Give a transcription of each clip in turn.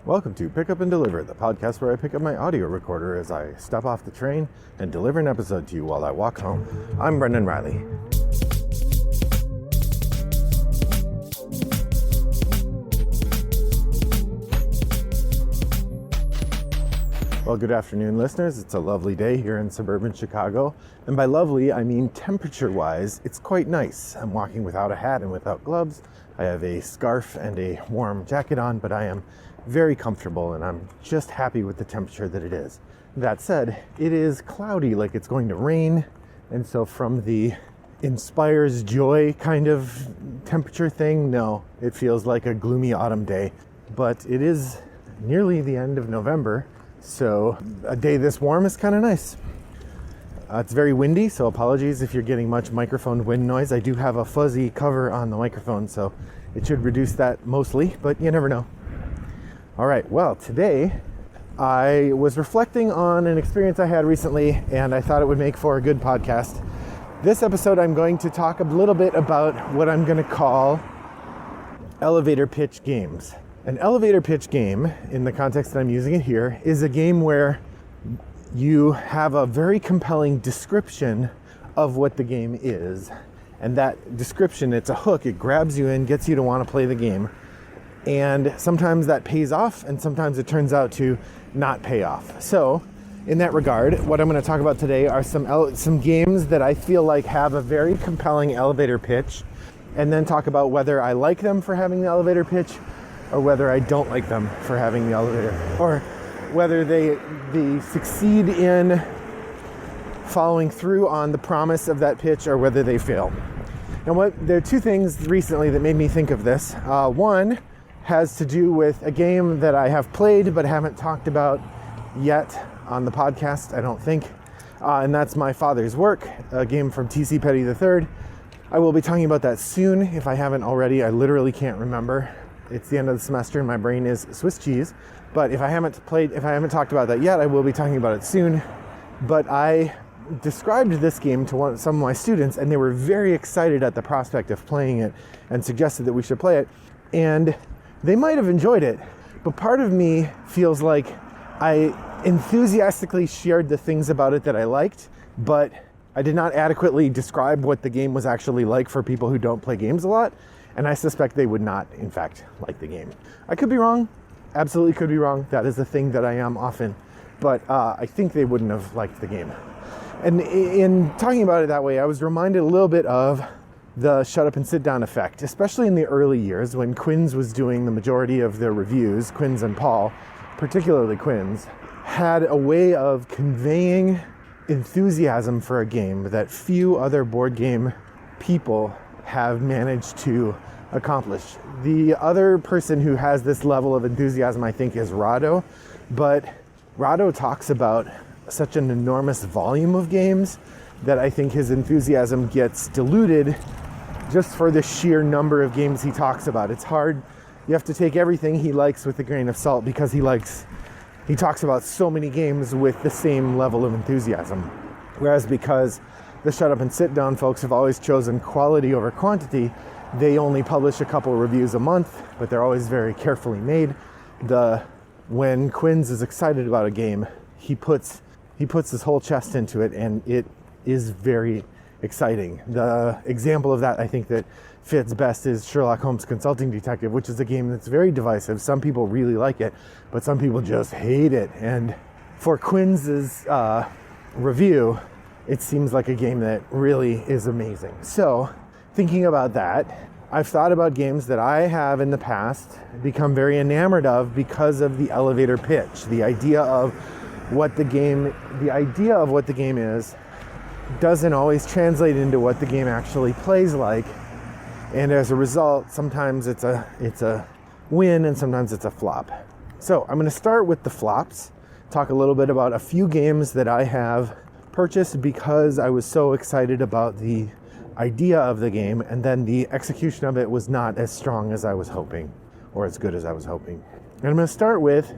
Welcome to Pick Up and Deliver, the podcast where I pick up my audio recorder as I step off the train and deliver an episode to you while I walk home. I'm Brendan Riley. Well, good afternoon, listeners. It's a lovely day here in suburban Chicago. And by lovely, I mean temperature-wise, it's quite nice. I'm walking without a hat and without gloves. I have a scarf and a warm jacket on, but I am very comfortable and I'm just happy with the temperature that it is. That said, it is cloudy, like it's going to rain. And so from the inspires joy kind of temperature thing, no, it feels like a gloomy autumn day. But it is nearly the end of November. So a day this warm is kind of nice. It's very windy, so apologies if you're getting much microphone wind noise. I do have a fuzzy cover on the microphone, so it should reduce that mostly, but you never know. All right, well, today I was reflecting on an experience I had recently, and I thought it would make for a good podcast. This episode, I'm going to talk a little bit about what I'm going to call elevator pitch games. An elevator pitch game, in the context that I'm using it here, is a game where you have a very compelling description of what the game is. And that description, it's a hook, it grabs you in, gets you to want to play the game. And sometimes that pays off, and sometimes it turns out to not pay off. So, in that regard, what I'm going to talk about today are some games that I feel like have a very compelling elevator pitch, and then talk about whether I like them for having the elevator pitch, or whether I don't like them for having the elevator, or whether they succeed in following through on the promise of that pitch, or whether they fail. And there are two things recently that made me think of this. One has to do with a game that I have played but haven't talked about yet on the podcast, I don't think. And that's My Father's Work, a game from T.C. Petty III. I will be talking about that soon if I haven't already. I literally can't remember. It's the end of the semester and my brain is Swiss cheese. But if I haven't talked about that yet, I will be talking about it soon. But I described this game to some of my students, and they were very excited at the prospect of playing it and suggested that we should play it. And they might have enjoyed it, but part of me feels like I enthusiastically shared the things about it that I liked, but I did not adequately describe what the game was actually like for people who don't play games a lot, and I suspect they would not, in fact, like the game. I could be wrong, absolutely could be wrong. That is the thing that I am often, but I think they wouldn't have liked the game. And in talking about it that way, I was reminded a little bit of the shut up and sit down effect, especially in the early years when Quinns was doing the majority of the reviews. Quinns and Paul, particularly Quinns, had a way of conveying enthusiasm for a game that few other board game people have managed to accomplish. The other person who has this level of enthusiasm, I think, is Rahdo, but Rahdo talks about such an enormous volume of games that I think his enthusiasm gets diluted just for the sheer number of games he talks about. It's hard. You have to take everything he likes with a grain of salt because he talks about so many games with the same level of enthusiasm. Whereas because the shut up and sit down folks have always chosen quality over quantity, they only publish a couple reviews a month, but they're always very carefully made. When Quinns is excited about a game, he puts his whole chest into it, and it is very exciting. The example of that I think that fits best is Sherlock Holmes Consulting Detective, which is a game that's very divisive. Some people really like it, but some people just hate it. And for Quinns' review, it seems like a game that really is amazing. So, thinking about that, I've thought about games that I have in the past become very enamored of because of the elevator pitch. The idea of what the game is doesn't always translate into what the game actually plays like. And as a result, sometimes it's a win and sometimes it's a flop. So I'm going to start with the flops, talk a little bit about a few games that I have purchased because I was so excited about the idea of the game, and then the execution of it was not as strong as I was hoping, or as good as I was hoping. And I'm going to start with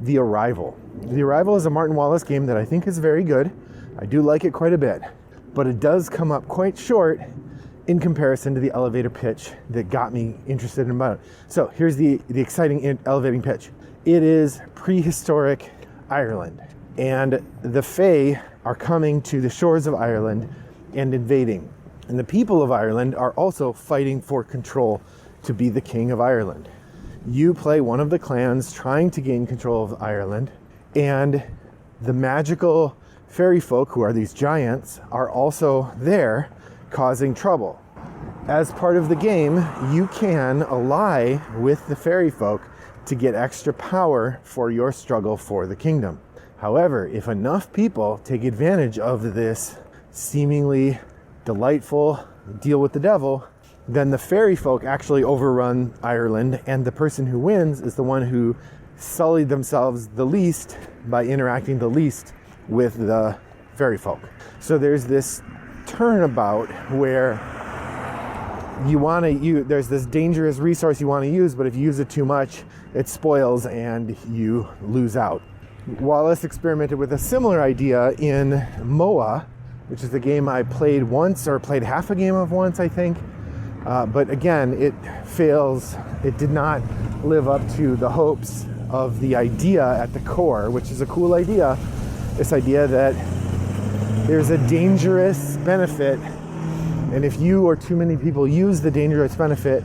The Arrival. The Arrival is a Martin Wallace game that I think is very good. I do like it quite a bit, but it does come up quite short in comparison to the elevator pitch that got me interested in it. So here's the exciting elevating pitch. It is prehistoric Ireland, and the Fae are coming to the shores of Ireland and invading. And the people of Ireland are also fighting for control to be the king of Ireland. You play one of the clans trying to gain control of Ireland, and the magical fairy folk, who are these giants, are also there causing trouble. As part of the game, you can ally with the fairy folk to get extra power for your struggle for the kingdom. However, if enough people take advantage of this seemingly delightful deal with the devil, then the fairy folk actually overrun Ireland, and the person who wins is the one who sullied themselves the least by interacting the least with the fairy folk. So there's this turnabout where there's this dangerous resource you want to use, but if you use it too much, it spoils and you lose out. Wallace experimented with a similar idea in Moa, which is the game I played once, or played half a game of once, I think. But again, it fails. It did not live up to the hopes of the idea at the core, which is a cool idea. This idea that there's a dangerous benefit, and if you or too many people use the dangerous benefit,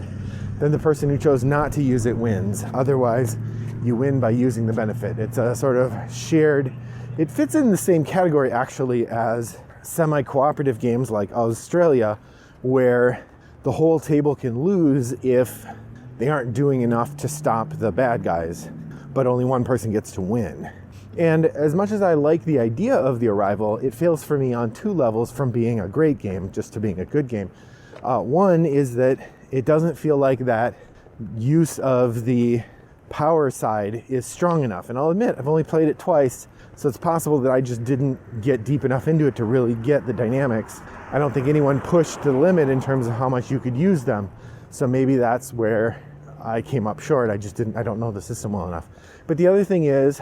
then the person who chose not to use it wins. Otherwise, you win by using the benefit. It's a sort of shared, it fits in the same category actually as semi-cooperative games like Australia, where the whole table can lose if they aren't doing enough to stop the bad guys, but only one person gets to win. And as much as I like the idea of The Arrival, it fails for me on two levels from being a great game just to being a good game. One is that it doesn't feel like that use of the power side is strong enough. And I'll admit, I've only played it twice, so it's possible that I just didn't get deep enough into it to really get the dynamics. I don't think anyone pushed the limit in terms of how much you could use them. So maybe that's where I came up short. I don't know the system well enough. But the other thing is,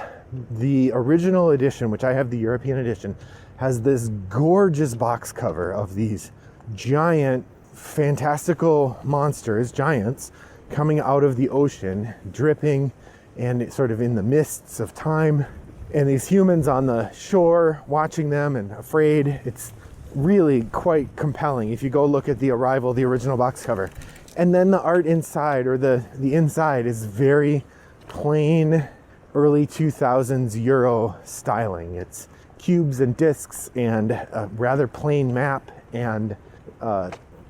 the original edition, which I have the European edition, has this gorgeous box cover of these giant, fantastical monsters, giants, coming out of the ocean, dripping and sort of in the mists of time. And these humans on the shore watching them and afraid. It's really quite compelling if you go look at The Arrival, the original box cover. And then the art inside, or the inside, is very plain early 2000s Euro styling. It's cubes and discs and a rather plain map and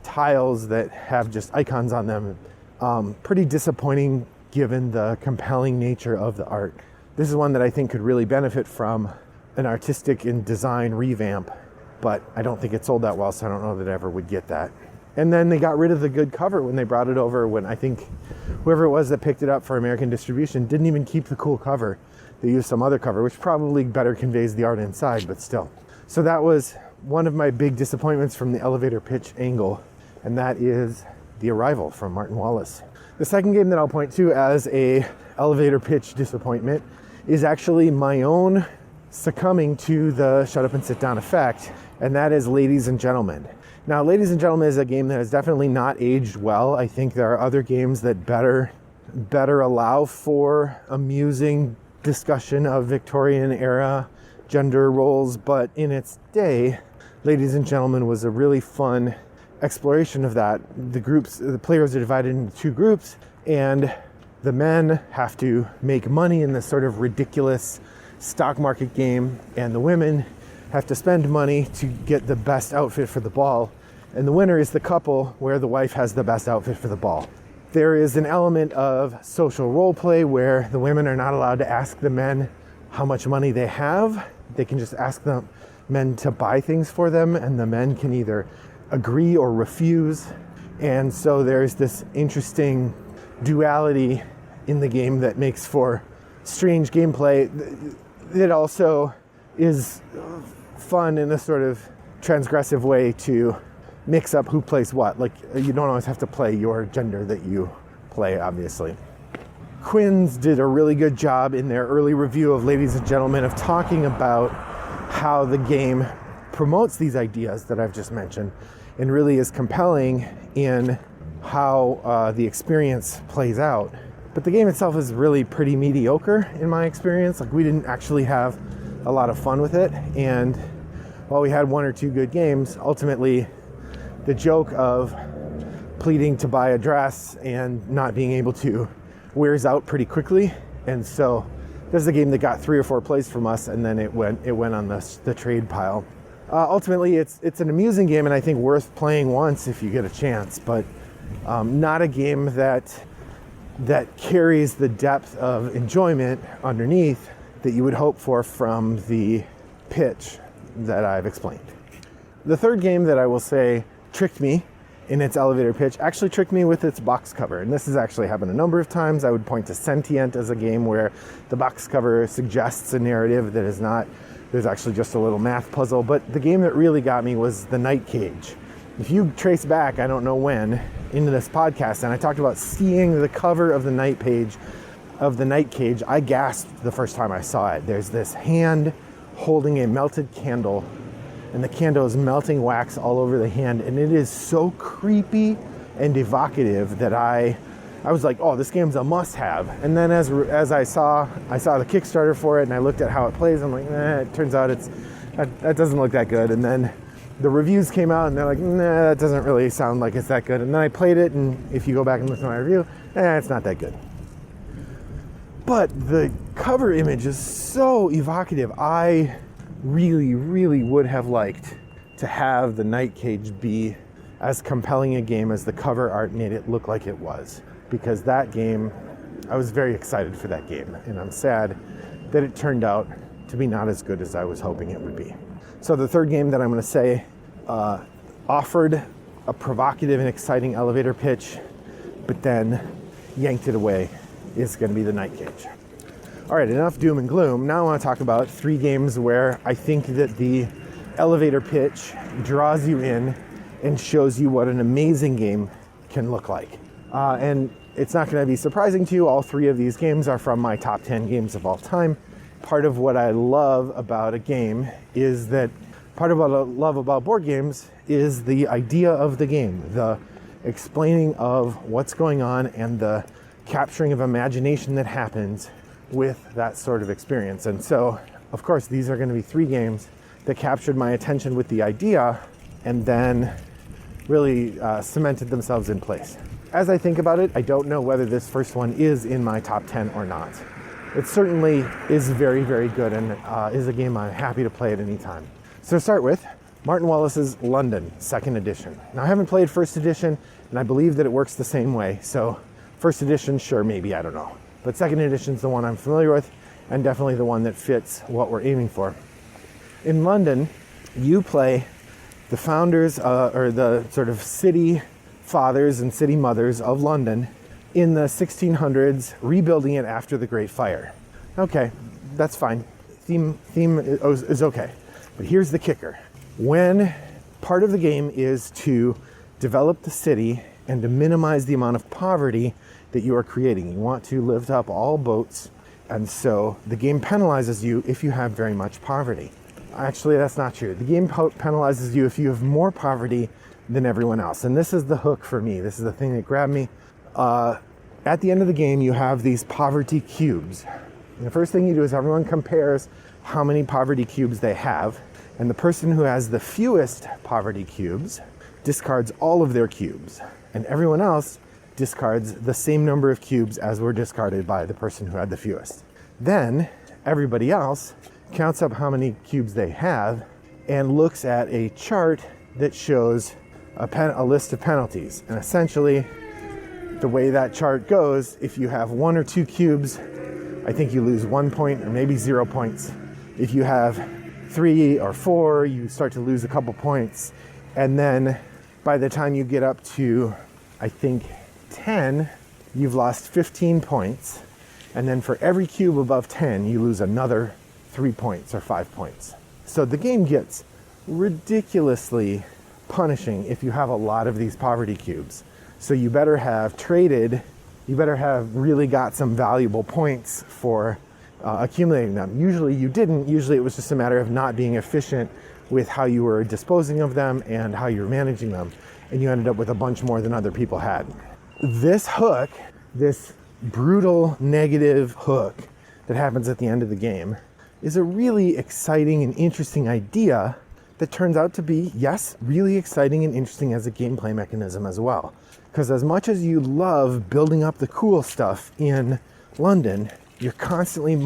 tiles that have just icons on them. Pretty disappointing given the compelling nature of the art. This is one that I think could really benefit from an artistic and design revamp, but I don't think it sold that well, so I don't know that I ever would get that. And then they got rid of the good cover when they brought it over, when I think whoever it was that picked it up for American distribution didn't even keep the cool cover. They used some other cover, which probably better conveys the art inside, but still. So that was one of my big disappointments from the elevator pitch angle, and that is The Arrival from Martin Wallace. The second game that I'll point to as a elevator pitch disappointment is actually my own succumbing to the shut up and sit down effect, and that is Ladies and Gentlemen. Now, Ladies and Gentlemen is a game that has definitely not aged well. I think there are other games that better allow for amusing discussion of Victorian era gender roles, but in its day, Ladies and Gentlemen was a really fun exploration of that. The players are divided into two groups, and the men have to make money in this sort of ridiculous stock market game, and the women have to spend money to get the best outfit for the ball, and the winner is the couple where the wife has the best outfit for the ball. There is an element of social role play where the women are not allowed to ask the men how much money they have. They can just ask the men to buy things for them, and the men can either agree or refuse. And so there's this interesting duality in the game that makes for strange gameplay that also is fun in a sort of transgressive way to mix up who plays what. Like, you don't always have to play your gender that you play, obviously. Quinn's did a really good job in their early review of Ladies and Gentlemen of talking about how the game promotes these ideas that I've just mentioned. and really is compelling in how the experience plays out. But the game itself is really pretty mediocre in my experience. Like, we didn't actually have a lot of fun with it, and while we had one or two good games, ultimately the joke of pleading to buy a dress and not being able to wears out pretty quickly. And so this is a game that got 3 or 4 plays from us, and then it went on the trade pile. Ultimately, it's an amusing game, and I think worth playing once if you get a chance, but not a game that carries the depth of enjoyment underneath that you would hope for from the pitch that I've explained. The third game that I will say tricked me in its elevator pitch actually tricked me with its box cover. And this has actually happened a number of times. I would point to Sentient as a game where the box cover suggests a narrative that is not. There's actually just a little math puzzle. But the game that really got me was The Night Cage. If you trace back, I don't know when, into this podcast, and I talked about seeing the cover of The Night Cage, I gasped the first time I saw it. There's this hand holding a melted candle, and the candle is melting wax all over the hand, and it is so creepy and evocative that I was like, oh, this game's a must-have. And then as I saw the Kickstarter for it, and I looked at how it plays, I'm like, it turns out that doesn't look that good. And then the reviews came out, and they're like, that doesn't really sound like it's that good. And then I played it, and if you go back and listen to my review, it's not that good. But the cover image is so evocative. I really, really would have liked to have The Night Cage be as compelling a game as the cover art made it look like it was. Because that game, I was very excited for that game. And I'm sad that it turned out to be not as good as I was hoping it would be. So the third game that I'm going to say offered a provocative and exciting elevator pitch, but then yanked it away, is going to be The Night Cage. All right, enough doom and gloom. Now I want to talk about 3 games where I think that the elevator pitch draws you in and shows you what an amazing game can look like. And it's not going to be surprising to you, all 3 of these games are from my top 10 games of all time. Part of what I love about a game is that, part of what I love about board games is the idea of the game, the explaining of what's going on and the capturing of imagination that happens with that sort of experience. And so, of course, these are going to be 3 games that captured my attention with the idea and then really cemented themselves in place. As I think about it, I don't know whether this first one is in my top 10 or not. It certainly is very, very good and is a game I'm happy to play at any time. So to start with, Martin Wallace's London, 2nd edition. Now, I haven't played 1st edition, and I believe that it works the same way. So 1st edition, sure, maybe, I don't know. But 2nd edition is the one I'm familiar with, and definitely the one that fits what we're aiming for. In London, you play the founders, or the sort of city fathers and city mothers of London in the 1600s, rebuilding it after the Great Fire. Okay, that's fine. Theme is okay. But here's the kicker. When part of the game is to develop the city and to minimize the amount of poverty that you are creating. You want to lift up all boats, and so the game penalizes you if you have very much poverty. Actually, that's not true. The game penalizes you if you have more poverty than everyone else. And this is the hook for me. This is the thing that grabbed me. At the end of the game, you have these poverty cubes. And the first thing you do is everyone compares how many poverty cubes they have. And the person who has the fewest poverty cubes discards all of their cubes. And everyone else discards the same number of cubes as were discarded by the person who had the fewest. Then everybody else counts up how many cubes they have and looks at a chart that shows a list of penalties. And essentially, the way that chart goes, if you have 1 or 2 cubes, I think you lose 1 point or maybe 0 points. If you have 3 or 4, you start to lose a couple points. And then by the time you get up to, I think, 10, you've lost 15 points. And then for every cube above 10, you lose another 3 points or 5 points. So the game gets ridiculously punishing if you have a lot of these poverty cubes. So you better have really got some valuable points for accumulating them. Usually you didn't. Usually it was just a matter of not being efficient with how you were disposing of them and how you're managing them, and you ended up with a bunch more than other people had. This hook, this brutal negative hook that happens at the end of the game, is a really exciting and interesting idea that turns out to be, yes, really exciting and interesting as a gameplay mechanism as well. Because as much as you love building up the cool stuff in London, you're constantly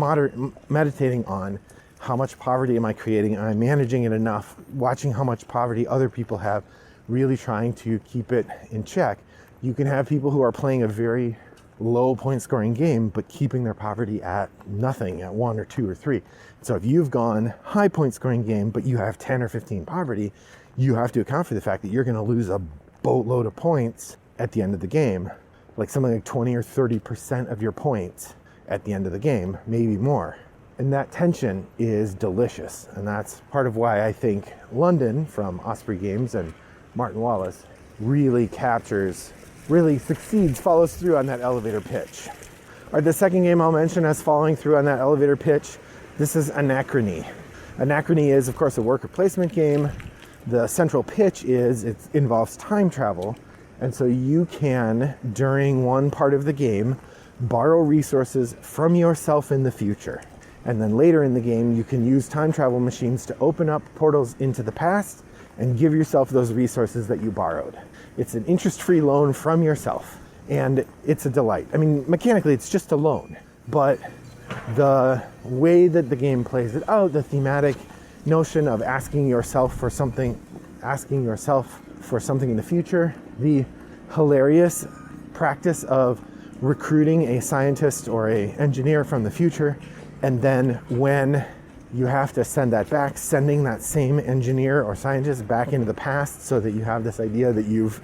meditating on how much poverty am I creating? Am I managing it enough? Watching how much poverty other people have, really trying to keep it in check. You can have people who are playing a very low point scoring game, but keeping their poverty at nothing, at 1 or 2 or 3. So if you've gone high point scoring game, but you have 10 or 15 poverty, you have to account for the fact that you're going to lose a boatload of points at the end of the game, like something like 20 or 30% of your points at the end of the game, maybe more. And that tension is delicious. And that's part of why I think London from Osprey Games and Martin Wallace really captures, really succeeds, follows through on that elevator pitch. All right, the second game I'll mention as following through on that elevator pitch, this is Anachrony. Anachrony is, of course, a worker placement game. The central pitch is it involves time travel. And so you can, during one part of the game, borrow resources from yourself in the future. And then later in the game, you can use time travel machines to open up portals into the past and give yourself those resources that you borrowed. It's an interest-free loan from yourself, and it's a delight. I mean, mechanically, it's just a loan, but the way that the game plays it out, the thematic notion of asking yourself for something in the future, the hilarious practice of recruiting a scientist or an engineer from the future, and then when you have to send that back, sending that same engineer or scientist back into the past so that you have this idea that you've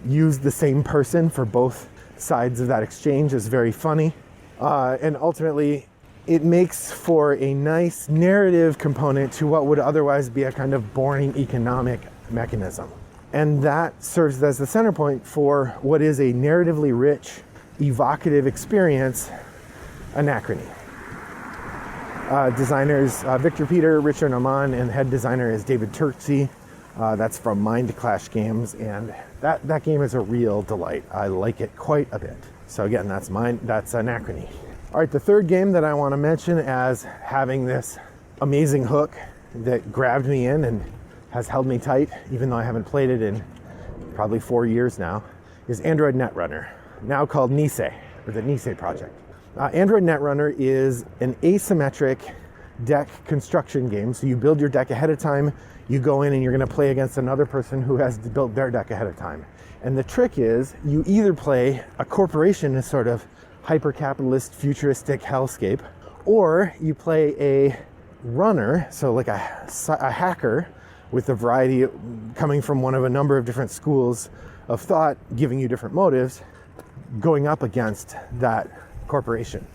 used the same person for both sides of that exchange is very funny. And ultimately, it makes for a nice narrative component to what would otherwise be a kind of boring economic mechanism. And that serves as the center point for what is a narratively rich, evocative experience, Anachrony. Designers Victor Peter, Richard Amann, and the head designer is David Turczi. That's from Mind Clash Games, and that game is a real delight. I like it quite a bit. So again, that's Anachrony. All right, the third game that I want to mention as having this amazing hook that grabbed me in and has held me tight, even though I haven't played it in probably 4 years now, is Android Netrunner, now called Nisei, or the Nisei project. Android Netrunner is an asymmetric deck construction game. So you build your deck ahead of time, you go in and you're going to play against another person who has built their deck ahead of time. And the trick is you either play a corporation, a sort of hyper-capitalist, futuristic hellscape, or you play a runner, so like a hacker with a variety coming from one of a number of different schools of thought, giving you different motives, going up against that corporation.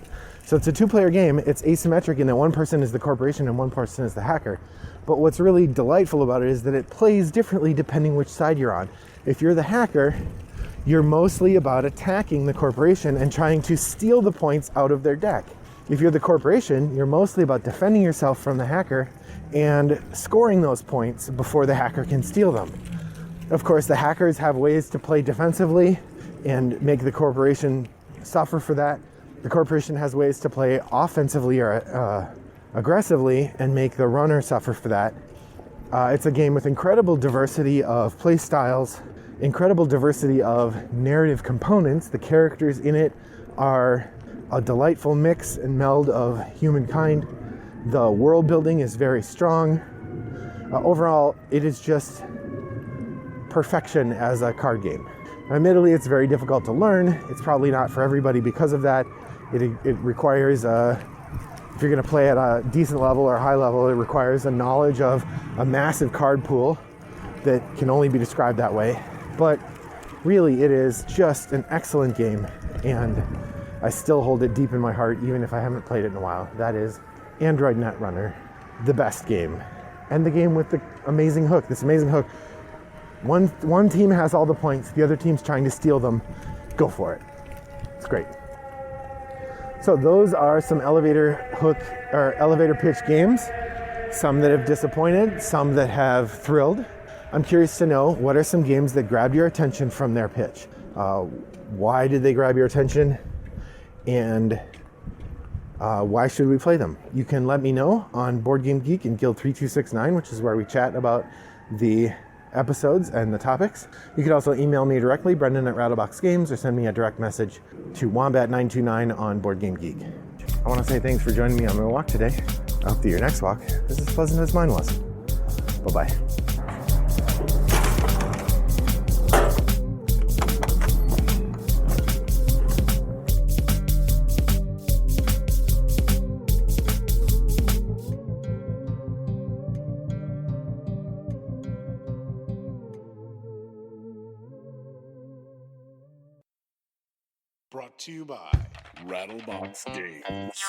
So it's a two-player game. It's asymmetric in that one person is the corporation and one person is the hacker. But what's really delightful about it is that it plays differently depending which side you're on. If you're the hacker, you're mostly about attacking the corporation and trying to steal the points out of their deck. If you're the corporation, you're mostly about defending yourself from the hacker and scoring those points before the hacker can steal them. Of course, the hackers have ways to play defensively and make the corporation suffer for that. The corporation has ways to play offensively or aggressively and make the runner suffer for that. It's a game with incredible diversity of play styles, incredible diversity of narrative components. The characters in it are a delightful mix and meld of humankind. The world building is very strong. Overall, it is just perfection as a card game. Admittedly, it's very difficult to learn. It's probably not for everybody because of that. It requires, if you're going to play at a decent level or high level, it requires a knowledge of a massive card pool that can only be described that way. But really, it is just an excellent game, and I still hold it deep in my heart, even if I haven't played it in a while. That is Android Netrunner, the best game. And the game with the amazing hook, this amazing hook. One team has all the points, the other team's trying to steal them. Go for it. It's great. So those are some elevator pitch games. some that have disappointed, some that have thrilled. I'm curious to know, what are some games that grabbed your attention from their pitch? Why did they grab your attention? And why should we play them? You can let me know on Board Game Geek and Guild 3269, which is where we chat about the episodes and the topics. You can also email me directly, Brendan at Rattlebox Games, or send me a direct message to Wombat929 on Board Game Geek. I want to say thanks for joining me on my walk today. I hope that your next walk is as pleasant as mine was. Bye-bye. Brought to you by Rattlebox Games.